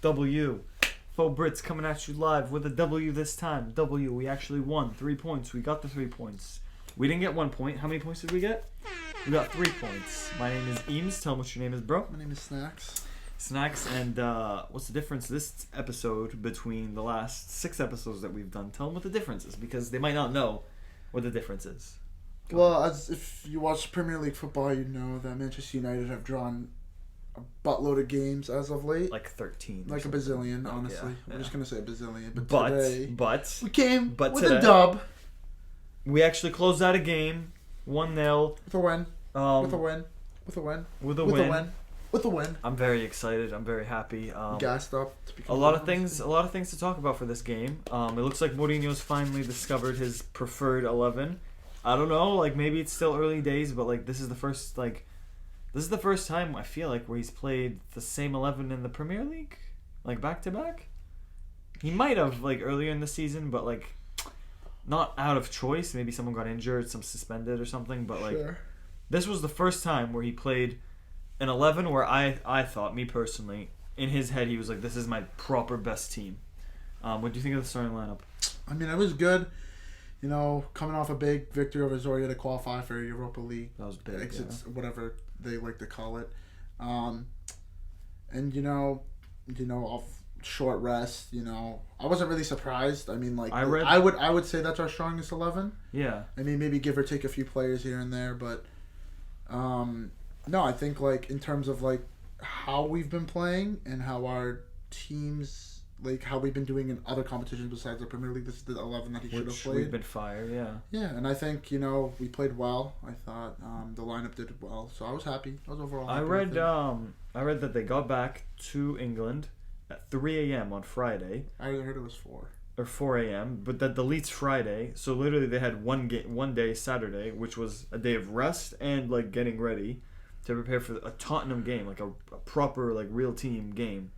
W. Faux Brits coming at you live with a W this time. W, we actually won. 3 points. We got the 3 points. We didn't get 1 point. How many points did we get? We got 3 points. My name is Eames. Tell them what your name is, bro. My name is Snacks. Snacks, and what's the difference this episode between the last 6 episodes that we've done? Tell them what the difference is, because they might not know what the difference is. Well, as if you watch Premier League football, you know that Manchester United have drawn a buttload of games as of late. Like 13. Like a bazillion, honestly. Yeah. I'm just going to say a bazillion. But today, we came but with today, a dub. We actually closed out a game. 1-0. With a win. With a win. With a win. With a with win. A win. With a win. I'm very excited. I'm very happy. Gassed up. A lot of things to talk about for this game. It looks like Mourinho's finally discovered his preferred 11. I don't know, like maybe it's still early days, but like this is the first time I feel like where he's played the same 11 in the Premier League, like back to back. He might have like earlier in the season, but like not out of choice. Maybe someone got injured, some suspended or something. But like this was the first time where he played an 11 where I thought, me personally, in his head he was like, this is my proper best team. What do you think of the starting lineup? I mean, it was good. You know, coming off a big victory over Zorya to qualify for Europa League. That was big. Exits, whatever they like to call it. And you know, off short rest. You know, I wasn't really surprised. I mean, like I would say that's our strongest 11. Yeah. I mean, maybe give or take a few players here and there, but no, I think like in terms of like how we've been playing and how our teams. Like how we've been doing in other competitions besides the Premier League. This is the 11 that he should have played. We've been fire, yeah. Yeah, and I think, you know, we played well. I thought the lineup did well. So I was happy. I was overall happy. I read that they got back to England at 3 a.m. on Friday. I heard it was 4. Or 4 a.m., but that deletes Friday. So literally they had one day, Saturday, which was a day of rest and like getting ready to prepare for a Tottenham game, like a proper like real team game.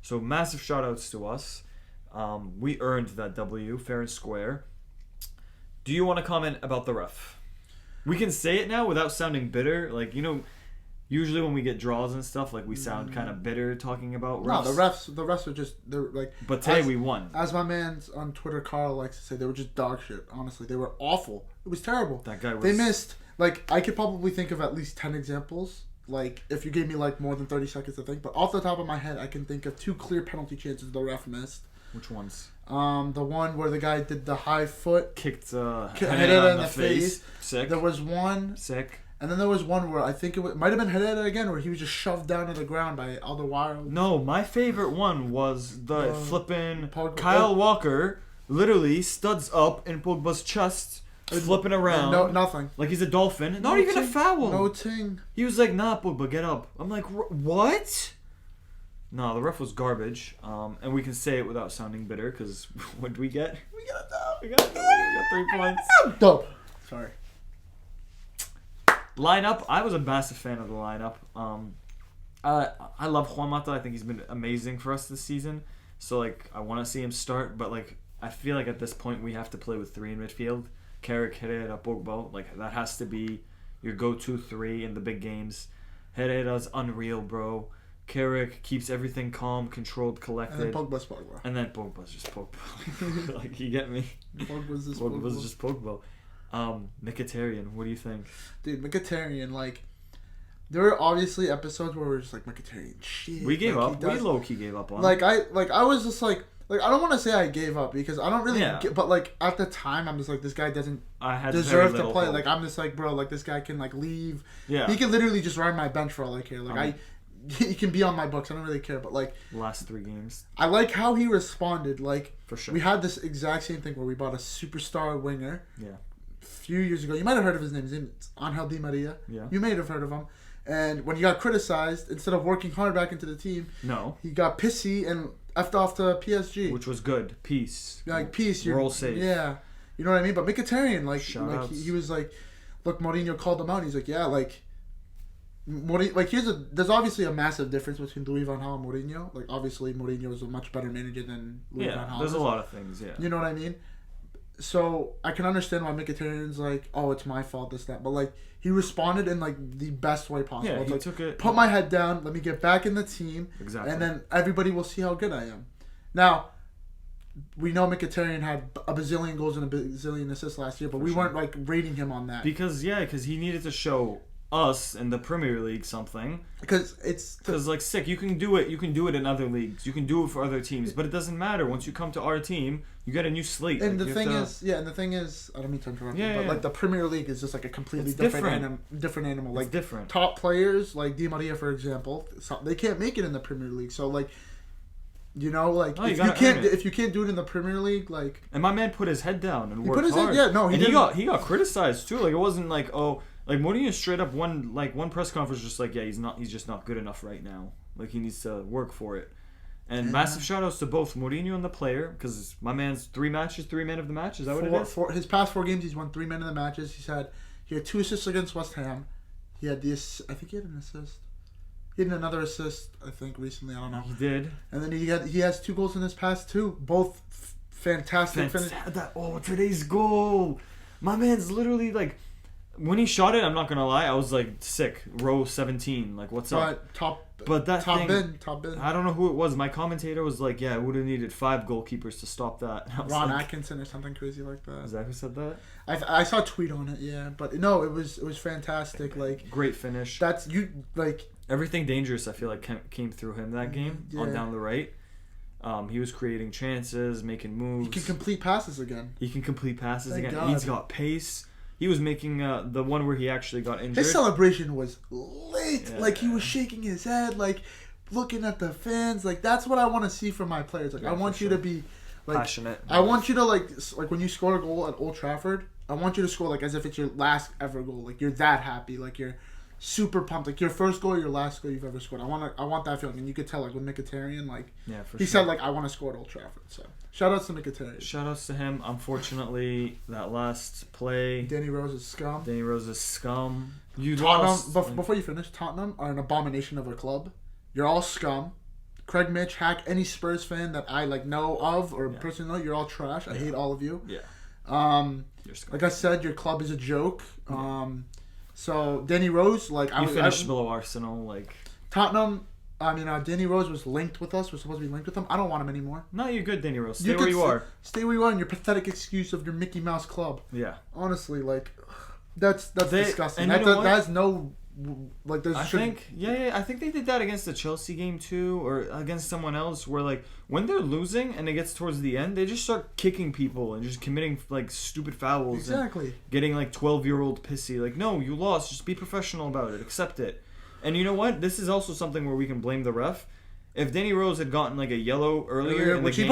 So massive shout-outs to us. We earned that W, fair and square. Do you want to comment about the ref? We can say it now without sounding bitter. Like, you know, usually when we get draws and stuff, like we sound kind of bitter talking about refs. No, the refs are just, they're like... But today we won. As my man on Twitter, Carl, likes to say, they were just dog shit, honestly. They were awful. It was terrible. That guy was... They missed, like, I could probably think of at least 10 examples. Like, if you gave me, like, more than 30 seconds to think. But off the top of my head, I can think of 2 clear penalty chances the ref missed. Which ones? The one where the guy did the high foot. Kicked hit it in the face. Sick. There was one. Sick. And then there was one where I think it might have been Herrera again, where he was just shoved down to the ground by Alderweireld. No, my favorite one was the flipping Kyle Walker literally studs up in Pogba's chest. Flipping around. No, nothing. Like he's a dolphin. Not even a foul. No ting. He was like, nah, Pogba, get up. I'm like, what? No, the ref was garbage. And we can say it without sounding bitter, because what did we get? We got a dub. We got 3 points. Dub. Sorry. Lineup. I was a massive fan of the lineup. I love Juan Mata. I think he's been amazing for us this season. So, like, I want to see him start. But, like, I feel like at this point we have to play with 3 in midfield. Carrick, Herrera, Pogba, like that has to be your go-to 3 in the big games. Herrera's unreal, bro. Carrick keeps everything calm, controlled, collected. And then Pogba's Pogba. And then Pogba's just Pogba. Like, you get me? Pogba's just Pogba. Mkhitaryan, what do you think? Dude, Mkhitaryan, like, there were obviously episodes where we were just like, Mkhitaryan, shit. We gave up. We low-key gave up on him. I was just like, I don't want to say I gave up because I don't really but like at the time I'm just like, this guy doesn't deserve to play. Like I'm just like, bro, like this guy can like leave. Yeah. He can literally just ride my bench for all I care. Like he can be on my books. I don't really care. But like last 3 games. I like how he responded. Like for sure. We had this exact same thing where we bought a superstar winger. Yeah. A few years ago. You might have heard of his name. His name is Angel Di Maria. Yeah. You may have heard of him. And when he got criticized, instead of working hard back into the team, he got pissy and effed off to PSG. Which was good. Peace. Like, peace. We're all safe. Yeah. You know what I mean? But Mkhitaryan, like he was like, look, Mourinho called him out. He's like, yeah, like, there's obviously a massive difference between Louis van Gaal and Mourinho. Like, obviously, Mourinho is a much better manager than Louis van Gaal. There's a lot of things, yeah. You know what I mean? So I can understand why Mkhitaryan's like, oh, it's my fault, this, that. But, like, he responded in, like, the best way possible. Yeah, it's he like, took it. Put my head down. Let me get back in the team. Exactly. And then everybody will see how good I am. Now, we know Mkhitaryan had a bazillion goals and a bazillion assists last year, but we weren't, like, rating him on that. Because he needed to show us in the Premier League something. Because like, sick, you can do it in other leagues. You can do it for other teams, but it doesn't matter. Once you come to our team, you get a new slate. And the thing is, I don't mean to interrupt you, but like the Premier League is just like a completely different animal. Like, it's different. Top players like Di Maria, for example, they can't make it in the Premier League. So, like, you know, like, if you can't do it in the Premier League, like. And my man put his head down and worked hard. He got criticized too. Like, it wasn't like, oh, like, Mourinho straight up one press conference just like, yeah, he's just not good enough right now. Like, he needs to work for it. And massive shout outs to both Mourinho and the player, because my man's 3 matches, 3 men of the match. Is that what it is? His past 4 games, he's won 3 men of the matches. He had 2 assists against West Ham. I think he had an assist. He had another assist, I think, recently. I don't know. He did. And then he has 2 goals in his past 2. Both fantastic. Today's goal. My man's literally like, when he shot it, I'm not gonna lie, I was like, sick. Row 17, like, what's up? Top bin. I don't know who it was. My commentator was like, yeah, it would have needed 5 goalkeepers to stop that. Ron Atkinson or something crazy like that. Is that who said that? I saw a tweet on it, yeah, but no, it was fantastic. Like, great finish. That's you like everything dangerous. I feel like came through him that game on down the right. He was creating chances, making moves. He can complete passes again. Thank God. He's got pace. He was making the one where he actually got injured. His celebration was lit. Yeah. Like, he was shaking his head, like, looking at the fans. Like, that's what I want to see from my players. Like, I want you to be, like, passionate. I want you to, like when you score a goal at Old Trafford, I want you to score, like, as if it's your last ever goal. Like, you're that happy. Like, you're super pumped. Like, your first goal or your last goal you've ever scored. I want that feeling. And you could tell, like, with Mkhitaryan, like, he said, like, I want to score at Old Trafford. So, shout outs to Mkhitaryan. Shout outs to him. Unfortunately, that last play. Danny Rose is scum. Tottenham, before you finish, Tottenham are an abomination of a club. You're all scum. Craig Mitch, Hack, any Spurs fan that I, like, know of or personally know, you're all trash. I hate all of you. Yeah. Like I said, your club is a joke. So, Danny Rose, like... You finished below Arsenal, like... Tottenham, Danny Rose was linked with us. We're supposed to be linked with him. I don't want him anymore. No, you're good, Danny Rose. Stay where you are. Stay where you are in your pathetic excuse of your Mickey Mouse club. Yeah. Honestly, like... That's disgusting. That has no... Like, I think they did that against the Chelsea game too, or against someone else, where, like, when they're losing and it gets towards the end, they just start kicking people and just committing, like, stupid fouls. Exactly. And getting, like, 12-year-old pissy. Like, no, you lost. Just be professional about it. Accept it. And you know what? This is also something where we can blame the ref. If Danny Rose had gotten, like, a yellow earlier in the game,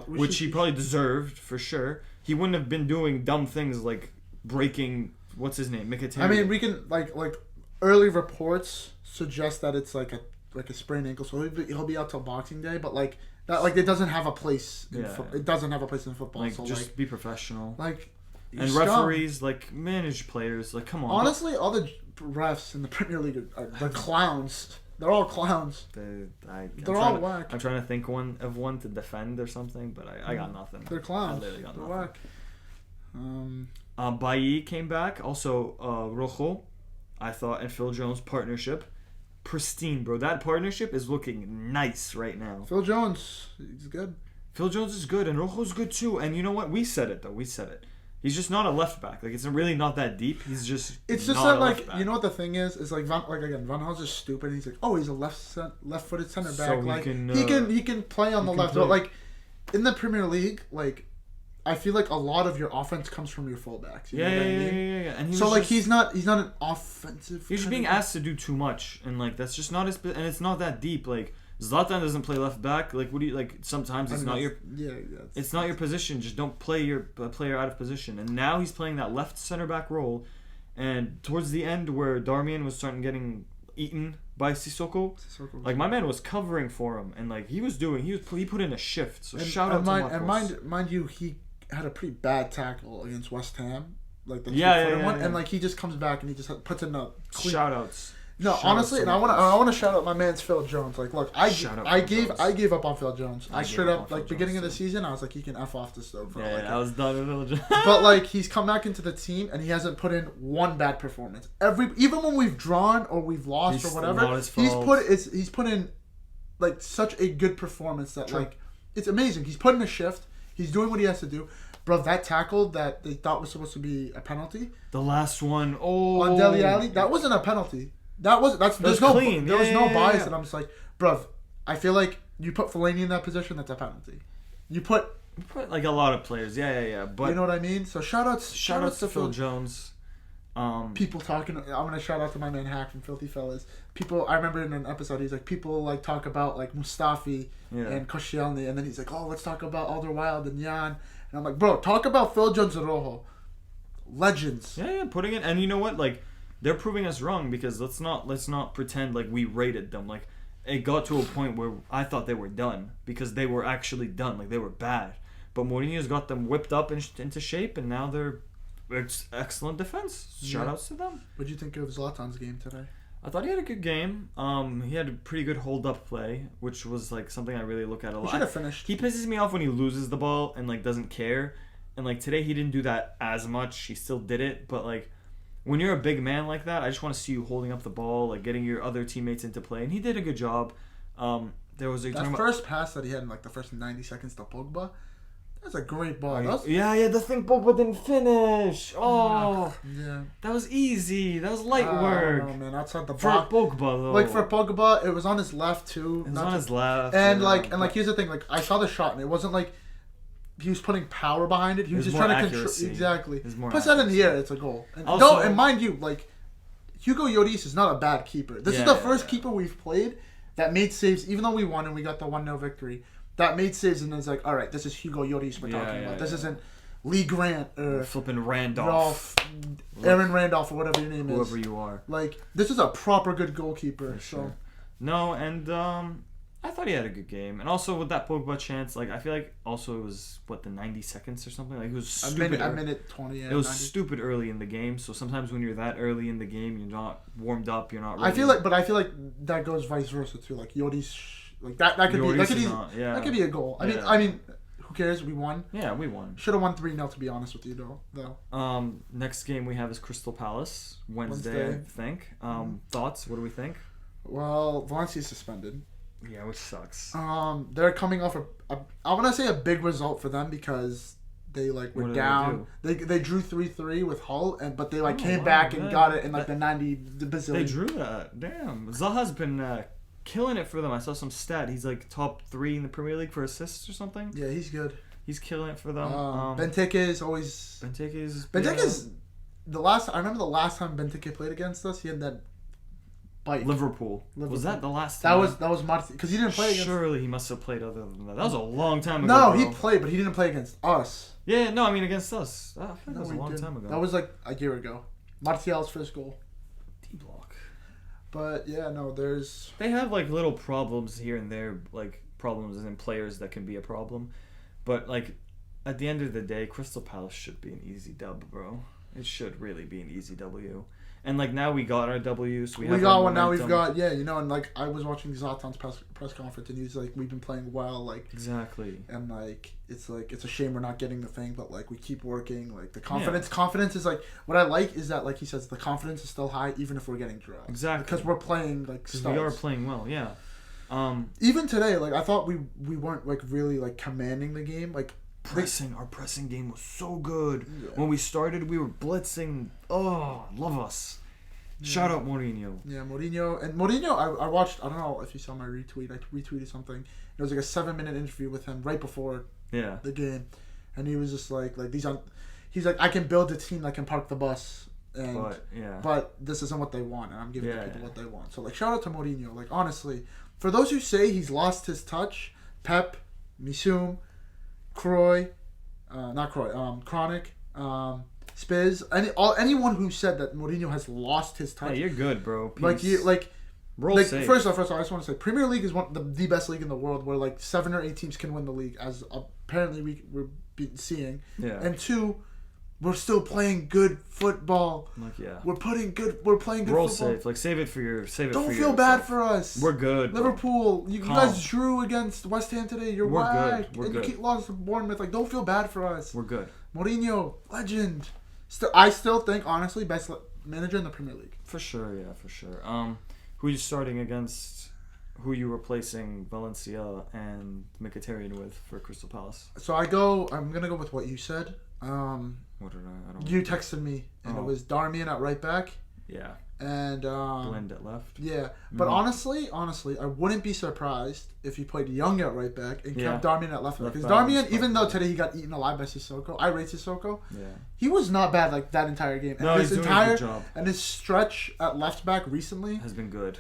which he probably deserved for sure, he wouldn't have been doing dumb things like breaking, what's his name, Mkhitaryan. I mean, we can like early reports suggest that it's like a sprained ankle, so he'll be out till Boxing Day. But, like, that, like, it doesn't have a place. It doesn't have a place in football. Like, so, just like, be professional. Like, and referees, like, manage players. Like, come on. Honestly, all the refs in the Premier League are clowns. They're all clowns. They're all whack. I'm trying to think of one to defend or something, but I got nothing. They're clowns. I literally got They're nothing. whack. Bailly came back. Also, Rojo, I thought, and Phil Jones partnership, pristine, bro. That partnership is looking nice right now. Phil Jones, he's good. Phil Jones is good, and Rojo's good too. And you know what? We said it though. We said it. He's just not a left back. Like, it's really not that deep. It's just that, like, you know what the thing is like, Van Gaal's just stupid. He's like, oh, he's a left-footed center back. So like, he can play on the left. But, like, in the Premier League, like, I feel like a lot of your offense comes from your fullbacks. You know what I mean? Yeah. And so, like, he's not an offensive. He's just being asked to do too much, and, like, that's just not his. And it's not that deep. Like, Zlatan doesn't play left back. Like, what do you like? Sometimes it's not your. Yeah. It's not your position. Just don't play your player out of position. And now he's playing that left center back role, and towards the end where Darmian was starting getting eaten by Sissoko, like, my man was covering for him, and, like, he put in a shift. So shout out to Marcos. And mind you, he had a pretty bad tackle against West Ham, like the one, and, like, he just comes back and he just puts in a clean. Shout outs. No, honestly, and I want to shout out my man's Phil Jones. Like, look, I gave up on Phil Jones. I straight up, like, beginning of the season, I was like, he can F off the stove. I was done with Phil Jones. But, like, he's come back into the team, and he hasn't put in one bad performance. Even when we've drawn or we've lost or whatever, he's put in, like, such a good performance that, like, it's amazing. He's put in a shift. He's doing what he has to do. Bro, that tackle that they thought was supposed to be a penalty. The last one, on Dele Alli, that wasn't a penalty. There was no bias, and I'm just like, bro, I feel like you put Fellaini in that position, that's a penalty. You put like a lot of players, but you know what I mean. So shout outs to Phil Jones. People talking. I'm gonna shout out to my man Hack from Filthy Fellas. People, I remember in an episode, he's like, people like talk about like Mustafi and Koscielny, and then he's like, oh, let's talk about Alderweireld and Jan. And I'm like, bro, talk about Phil Jones and Rojo. Legends. Yeah, putting it, and you know what, like, they're proving us wrong because let's not pretend like we rated them. Like, it got to a point where I thought they were done because they were actually done. Like, they were bad. But Mourinho's got them whipped up into shape, and now it's excellent defense. Shout outs to them. What did you think of Zlatan's game today? I thought he had a good game. He had a pretty good hold-up play, which was like something I really look at a lot. He should have finished. He pisses me off when he loses the ball and like doesn't care. And like today, he didn't do that as much. He still did it, but like when you're a big man like that, I just want to see you holding up the ball, like getting your other teammates into play. And he did a good job. There was that first pass that he had in like the first 90 seconds to Pogba. That's a great ball. The thing Pogba didn't finish. Oh, yeah. That was easy. That was light work. Oh man, outside the box. For Pogba though. Like for Pogba, it was on his left too. It was on his left. And here's the thing. Like I saw the shot, and it wasn't like he was putting power behind it. He was just trying to control. Exactly. Puts that in the air, it's a goal. And mind you, like Hugo Lloris is not a bad keeper. This is the first keeper we've played that made saves, even though we won and we got the 1-0 victory. That made saves, and it's like, all right, this is Hugo Lloris we're talking about. This isn't Lee Grant or flipping Randolph, Aaron Randolph, or whatever your name is. Whoever you are. Like, this is a proper good goalkeeper. Sure. No, and I thought he had a good game, and also with that Pogba chance, like I feel like also it was the 90 seconds or something. Like it was stupid. A minute 20. It was 90. Stupid early in the game. So sometimes when you're that early in the game, you're not warmed up. You're not ready. I feel like that goes vice versa too. Like Lloris. Like that could be a goal. I mean, who cares? We won. Yeah, we won. Should have won 3-0 to be honest with you, though. Next game we have is Crystal Palace Wednesday. I think. Thoughts? What do we think? Well, Valencia's suspended. Yeah, which sucks. They're coming off I want to say a big result for them because they were down. They drew 3-3 with Hull, but they came back and got it in the 90 bazillion. They drew that. Damn, Zaha's been killing it for them. I saw some stat. He's top 3 in the Premier League for assists or something. Yeah, he's good. He's killing it for them. Benteke is always. Benteke's the last. I remember the last time Benteke played against us. He had that bite. Liverpool. Was that the last time? That was Marti, because he didn't play against. Surely he must have played other than that. That was a long time ago. No, he played, but he didn't play against us. Yeah, no, I mean against us. I think that was a long time ago. That was a year ago. Martial's first goal. D-block. But yeah, no, they have little problems here and there, problems in players that can be a problem. But at the end of the day, Crystal Palace should be an easy dub, bro. It should really be an easy W. And now we got our W, so we got one. Now we've got and I was watching Zlatan's press conference, and he's we've been playing well, exactly. And it's a shame we're not getting the thing, but we keep working. The confidence is what I like is that he says the confidence is still high even if we're getting draws. Exactly. Because we're playing Because we are playing well, yeah. Even today, I thought we weren't really commanding the game, Our pressing game was so good. Yeah. When we started, we were blitzing. Oh, love us. Yeah. Shout out Mourinho. Yeah, Mourinho. And Mourinho, I watched, I don't know if you saw my retweet. I retweeted something. It was a 7-minute interview with him right before the game. And he was just he's I can build a team that can park the bus. But this isn't what they want. And I'm giving the people what they want. So, shout out to Mourinho. Honestly, for those who say he's lost his touch, Pep, Missoum, Kronik, Spiz, anyone who said that Mourinho has lost his touch. Hey, you're good, bro. Peace. First off, I just want to say Premier League is the best league in the world, where 7 or 8 teams can win the league, as apparently we're seeing. Yeah. And 2, we're still playing good football. Like, yeah. We're playing good football. We're all safe. Like, save it for Don't feel bad for us. We're good. Liverpool, you guys drew against West Ham today. You're whack. We're good. You keep lost to Bournemouth. Like, don't feel bad for us. We're good. Mourinho, legend. I still think, honestly, best manager in the Premier League. For sure, yeah, for sure. Who are you starting against? Who are you replacing Valencia and Mkhitaryan with for Crystal Palace? So I'm gonna go with what you said. What did I don't You texted me, and it was Darmian at right back. Yeah. And Blend at left. Yeah, but honestly, I wouldn't be surprised if he played Young at right back and kept Darmian at left back. Because Darmian, even though today he got eaten alive by Sissoko, I rate Sissoko. Yeah. He was not bad like that entire game. And he's doing a good job. And his stretch at left back recently has been good.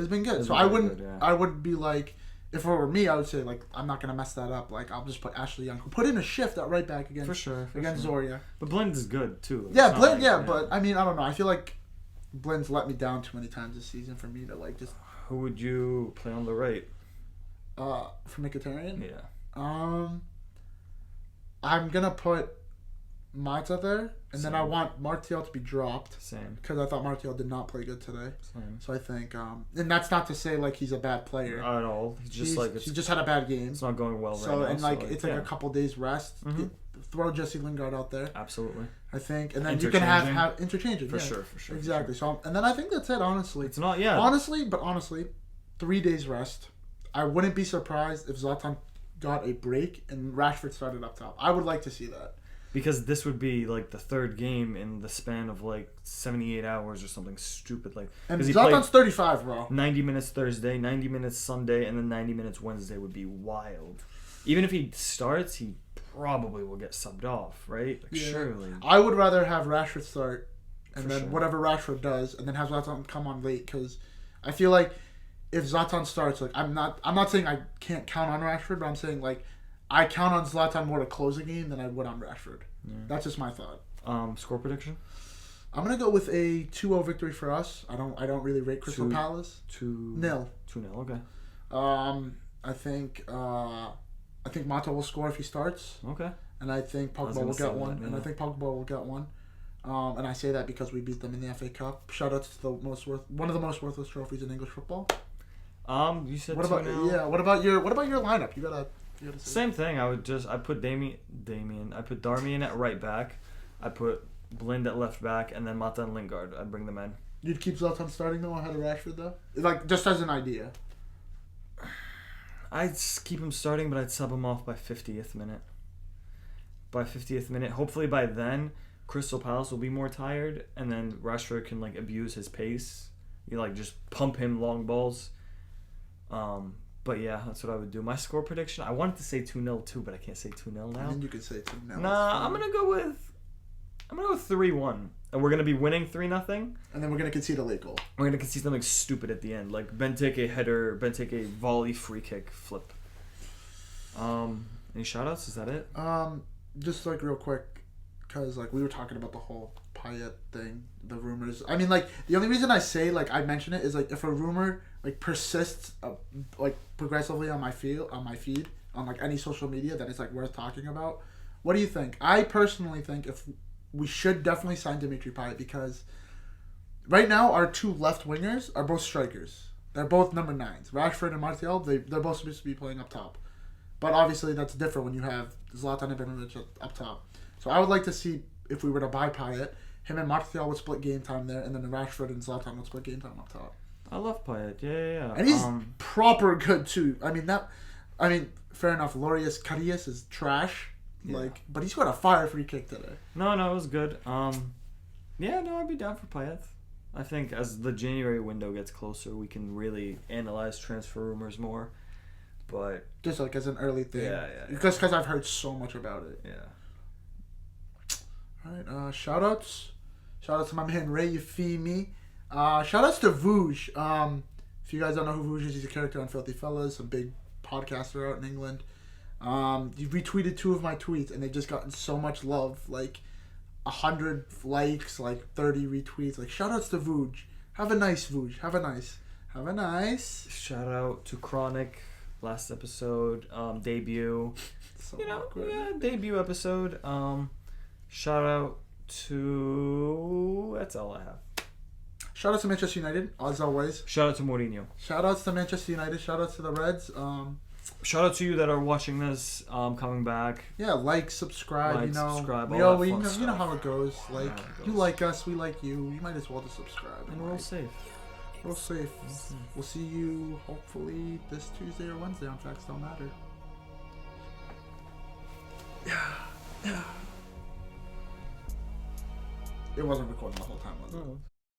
So I wouldn't be like, if it were me, I would say like I'm not gonna mess that up. Like I'll just put Ashley Young, who put in a shift at right back against Zoria. But Blend is good too. Yeah, Blend. But I mean, I don't know. I feel like Blend's let me down too many times this season for me to like just. Who would you play on the right? For Mkhitaryan? Yeah. I'm gonna put Mata there, and then I want Martial to be dropped. Same. Because I thought Martial did not play good today. Same. So I think, and that's not to say like he's a bad player at all. He just had a bad game. It's not going well right now. And like it's like a couple days rest. Mm-hmm. Throw Jesse Lingard out there. Absolutely. I think, and then you can have interchanging. For sure. Exactly. So, and then I think that's it. Honestly, it's not. Yeah. Honestly, 3 days rest. I wouldn't be surprised if Zlatan got a break and Rashford started up top. I would like to see that. Because this would be like the third game in the span of like 78 hours or something stupid like. And Zlatan's 35, bro. 90 minutes Thursday, 90 minutes Sunday, and then 90 minutes Wednesday would be wild. Even if he starts, he probably will get subbed off, right? Like, surely. I would rather have Rashford start, and then whatever Rashford does, and then have Zlatan come on late, because I feel like if Zlatan starts, like I'm not saying I can't count on Rashford, but I'm saying like I count on Zlatan more to close a game than I would on Rashford. Yeah. That's just my thought. Score prediction? I'm gonna go with a 2-0 victory for us. I don't really rate Crystal Palace. 2-0. 2-0. Okay. I think Mata will score if he starts. Okay. And I think Pogba will get one. And I think Pogba will get one. And I say that because we beat them in the FA Cup. Shout out to one of the most worthless trophies in English football. You said what about 2-0. Yeah? What about your lineup? You gotta Same thing. I put Damien. I put Darmian at right back. I put Blind at left back, and then Mata and Lingard. I'd bring them in. You'd keep Zlatan starting though ahead of Rashford though, like just as an idea. I'd keep him starting, but I'd sub him off by 50th minute. Hopefully by then, Crystal Palace will be more tired, and then Rashford can like abuse his pace. You like just pump him long balls. But yeah, that's what I would do. My score prediction, I wanted to say 2-0 too, but I can't say 2-0 now. I mean, you could say 2-0. Nah, I'm gonna go with 3-1. And we're gonna be winning 3-0. And then we're gonna concede a late goal. We're gonna concede something stupid at the end, like Benteke header, Benteke volley, free kick, flip. Any shoutouts? Is that it? Just like real quick, because like we were talking about the whole Payet thing, the rumors. I mean, like the only reason I say like I mention it is like if a rumor like persists like progressively on my feed on like any social media that it's like worth talking about. What do you think? I personally think we should definitely sign Dimitri Payet, because right now our two left wingers are both strikers. They're both number 9s. Rashford and Martial, they're both supposed to be playing up top. But obviously that's different when you have Zlatan Ibrahimovic up top. So I would like to see if we were to buy Payet, him and Martial would split game time there, and then Rashford and Zlatan would split game time up top. I love Payet. Yeah. And he's proper good too. I mean, fair enough. Loris Karius is trash. Yeah. But he scored a fire free kick today. No, it was good. I'd be down for Payet. I think as the January window gets closer, we can really analyze transfer rumors more. But just like as an early thing, yeah. Because I've heard so much about it. Yeah. All right. Shout outs to my man Ray Yefimi. Shout outs to Vooge. If you guys don't know who Vooge is, he's a character on Filthy Fellas, a big podcaster out in England. You retweeted 2 of my tweets, and they've just gotten so much love, like 100 likes, like 30 retweets. Like, shout outs to Vooge. Have a nice Vooge. Have a nice. Shout out to Chronic, last episode, debut. So awkward. Debut episode. Shout out That's all I have. Shout out to Manchester United, as always. Shout out to Mourinho. Shout outs to Manchester United. Shout out to the Reds. Shout out to you that are watching this, coming back. Yeah, subscribe. Subscribe. You know how it goes. You like us, we like you. You might as well just subscribe. And we're all safe. We'll see you hopefully this Tuesday or Wednesday on Facts Don't Matter. Yeah. It wasn't recording the whole time, was it?